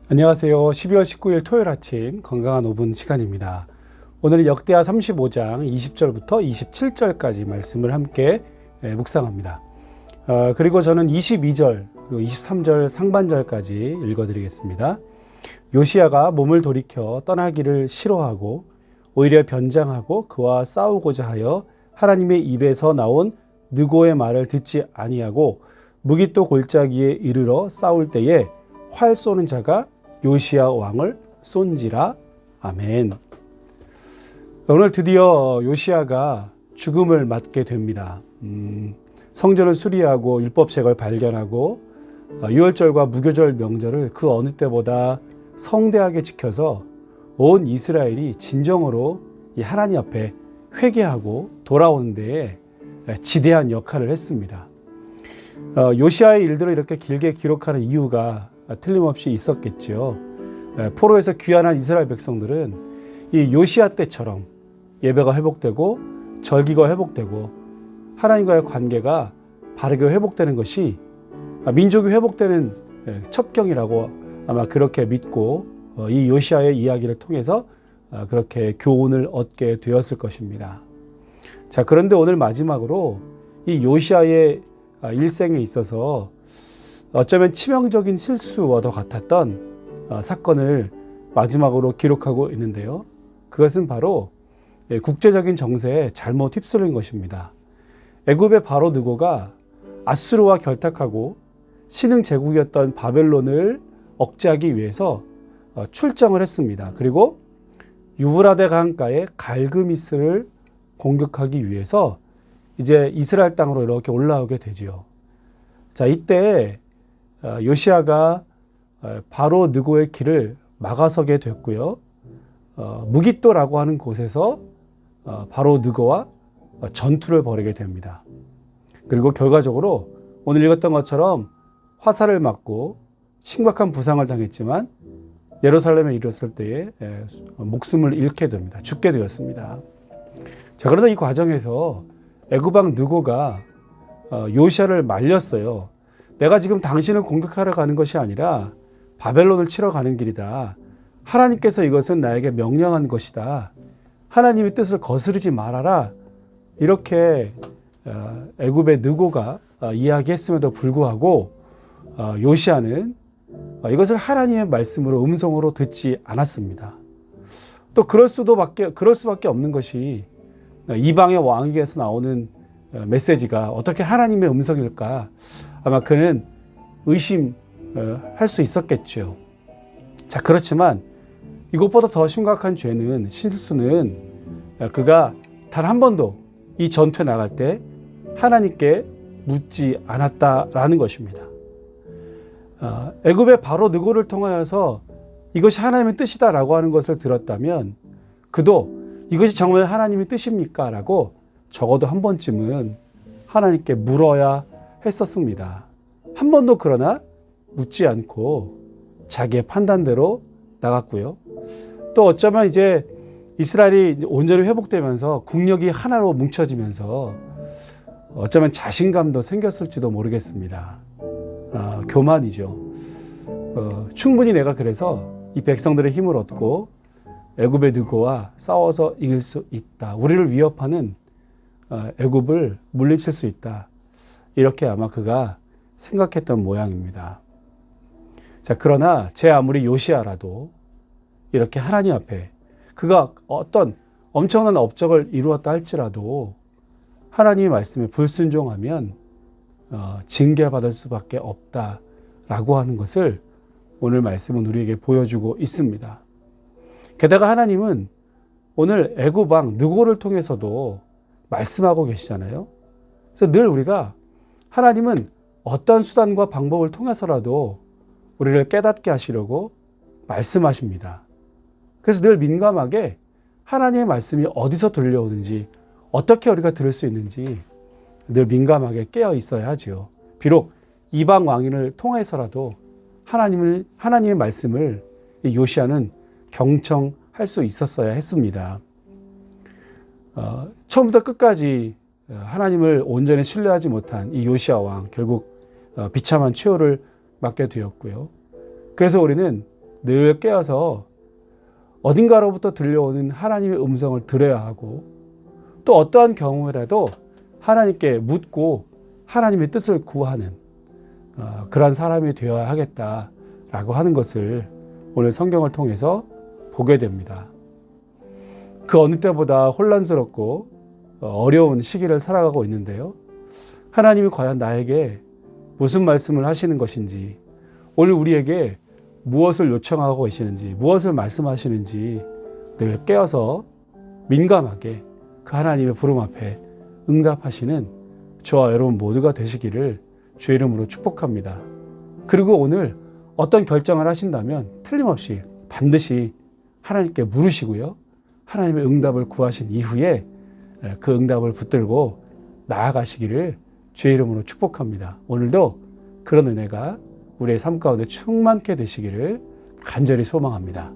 안녕하세요. 12월 19일 토요일 아침 건강한 5분 시간입니다. 오늘은 역대하 35장 20절부터 27절까지 말씀을 함께 묵상합니다. 그리고 저는 22절 그리고 23절 상반절까지 읽어드리겠습니다. 요시야가 몸을 돌이켜 떠나기를 싫어하고 오히려 변장하고 그와 싸우고자 하여 하나님의 입에서 나온 느고의 말을 듣지 아니하고 무기또 골짜기에 이르러 싸울 때에 활 쏘는 자가 요시야 왕을 쏜지라. 아멘. 오늘 드디어 요시야가 죽음을 맞게 됩니다. 성전을 수리하고 율법책을 발견하고 유월절과 무교절 명절을 그 어느 때보다 성대하게 지켜서 온 이스라엘이 진정으로 이 하나님 앞에 회개하고 돌아오는 데에 지대한 역할을 했습니다. 요시야의 일들을 이렇게 길게 기록하는 이유가 틀림없이 있었겠죠. 포로에서 귀환한 이스라엘 백성들은 이 요시야 때처럼 예배가 회복되고 절기가 회복되고 하나님과의 관계가 바르게 회복되는 것이 민족이 회복되는 첩경이라고 아마 그렇게 믿고 이 요시야의 이야기를 통해서 그렇게 교훈을 얻게 되었을 것입니다. 자, 그런데 오늘 마지막으로 이 요시야의 일생에 있어서 어쩌면 치명적인 실수와도 같았던 사건을 마지막으로 기록하고 있는데요. 그것은 바로 국제적인 정세에 잘못 휩쓸린 것입니다. 애굽의 바로 느고가 아수르와 결탁하고 신흥 제국이었던 바벨론을 억제하기 위해서 출정을 했습니다. 그리고 유브라데 강가의 갈그미스를 공격하기 위해서 이제 이스라엘 땅으로 이렇게 올라오게 되지요. 자, 이때 요시야가 바로 느고의 길을 막아서게 됐고요. 무깃도라고 하는 곳에서 바로 느고와 전투를 벌이게 됩니다. 그리고 결과적으로 오늘 읽었던 것처럼 화살을 맞고 심각한 부상을 당했지만 예루살렘에 이르렀을 때에 목숨을 잃게 됩니다. 죽게 되었습니다. 자, 그러나 이 과정에서 애굽 왕 느고가 요시야를 말렸어요. 내가 지금 당신을 공격하러 가는 것이 아니라 바벨론을 치러 가는 길이다. 하나님께서 이것은 나에게 명령한 것이다. 하나님의 뜻을 거스르지 말아라. 이렇게 애굽의 느고가 이야기했음에도 불구하고 요시야는 이것을 하나님의 말씀으로 음성으로 듣지 않았습니다. 또 그럴 수밖에 없는 것이 이방의 왕에게서 나오는 메시지가 어떻게 하나님의 음성일까? 아마 그는 의심할 수 있었겠죠. 자, 그렇지만 이것보다 더 심각한 죄는 실수는 그가 단 한 번도 이 전투에 나갈 때 하나님께 묻지 않았다라는 것입니다. 애굽의 바로 느고를 통하여서 이것이 하나님의 뜻이다라고 하는 것을 들었다면 그도 이것이 정말 하나님의 뜻입니까? 라고 적어도 한 번쯤은 하나님께 물어야 했었습니다. 한 번도 그러나 묻지 않고 자기의 판단대로 나갔고요. 또 어쩌면 이제 이스라엘이 온전히 회복되면서 국력이 하나로 뭉쳐지면서 어쩌면 자신감도 생겼을지도 모르겠습니다. 교만이죠. 충분히 내가 그래서 이 백성들의 힘을 얻고 애굽의 느고와 싸워서 이길 수 있다. 우리를 위협하는 애굽을 물리칠 수 있다. 이렇게 아마 그가 생각했던 모양입니다. 자, 그러나 제 아무리 요시야라도 이렇게 하나님 앞에 그가 어떤 엄청난 업적을 이루었다 할지라도 하나님의 말씀에 불순종하면 징계받을 수밖에 없다라고 하는 것을 오늘 말씀은 우리에게 보여주고 있습니다. 게다가 하나님은 오늘 애굽 왕 느고를 통해서도 말씀하고 계시잖아요. 그래서 늘 우리가 하나님은 어떤 수단과 방법을 통해서라도 우리를 깨닫게 하시려고 말씀하십니다. 그래서 늘 민감하게 하나님의 말씀이 어디서 들려오는지 어떻게 우리가 들을 수 있는지 늘 민감하게 깨어 있어야 하죠. 비록 이방 왕인을 통해서라도 하나님의 말씀을 요시야는 경청할 수 있었어야 했습니다. 처음부터 끝까지 하나님을 온전히 신뢰하지 못한 이 요시야 왕 결국 비참한 최후를 맞게 되었고요. 그래서 우리는 늘 깨어서 어딘가로부터 들려오는 하나님의 음성을 들어야 하고, 또 어떠한 경우라도 하나님께 묻고 하나님의 뜻을 구하는 그러한 사람이 되어야 하겠다라고 하는 것을 오늘 성경을 통해서 보게 됩니다. 그 어느 때보다 혼란스럽고 어려운 시기를 살아가고 있는데요. 하나님이 과연 나에게 무슨 말씀을 하시는 것인지, 오늘 우리에게 무엇을 요청하고 계시는지, 무엇을 말씀하시는지 늘 깨어서 민감하게 그 하나님의 부름 앞에 응답하시는 저와 여러분 모두가 되시기를 주의 이름으로 축복합니다. 그리고 오늘 어떤 결정을 하신다면 틀림없이 반드시 하나님께 물으시고요. 하나님의 응답을 구하신 이후에 그 응답을 붙들고 나아가시기를 주의 이름으로 축복합니다. 오늘도 그런 은혜가 우리의 삶 가운데 충만케 되시기를 간절히 소망합니다.